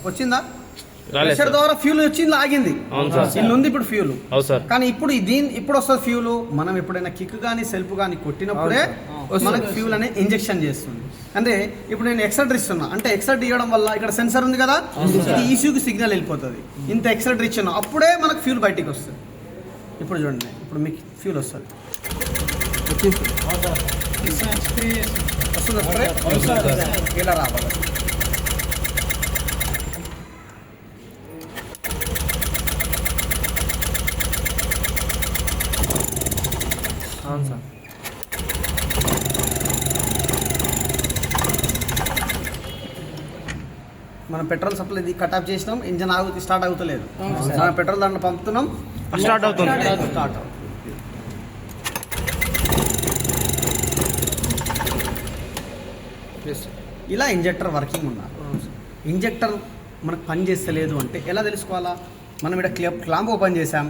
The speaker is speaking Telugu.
వచ్చిందా? ప్రెషర్ ద్వారా ఫ్యూల్ వచ్చింది, ఆగింది. ఇల్లు ఉంది ఇప్పుడు ఫ్యూల్. కానీ ఇప్పుడు ఇప్పుడు వస్తుంది ఫ్యూల్. మనం ఎప్పుడైనా కిక్ కానీ సెల్ఫ్ కానీ కొట్టినప్పుడే మనకి ఫ్యూల్ అనేది ఇంజెక్షన్ చేస్తుంది. అంటే ఇప్పుడు నేను ఎక్సలరేటర్ ఇస్తున్నా అంటే ఎక్సలరేటర్ ఇవ్వడం వల్ల ఇక్కడ సెన్సర్ ఉంది కదా, ఇది ఈసీయూకి సిగ్నల్ వెళ్ళిపోతుంది. ఇంత ఎక్సలరేటర్ ఇచ్చిన అప్పుడే మనకు ఫ్యూల్ బయటికి వస్తుంది. ఇప్పుడు చూడండి, ఇప్పుడు మీకు ఫ్యూల్ వస్తుంది. ఇలా రావాలి. అవును సార్. మనం పెట్రోల్ సప్లై కట్ ఆఫ్ చేసినాం, ఇంజన్ స్టార్ట్ అవుతలేదు. మనం పెట్రోల్ దాంట్లో పంపుతున్నాం, స్టార్ట్ అవుతుంది. ఇలా ఇంజెక్టర్ వర్కింగ్ ఉన్నారు. ఇంజెక్టర్ మనకు పని చేస్తలేదు అంటే ఎలా తెలుసుకోవాలా? మనం ఇక్కడ క్లాంప్ ఓపెన్ చేసాం,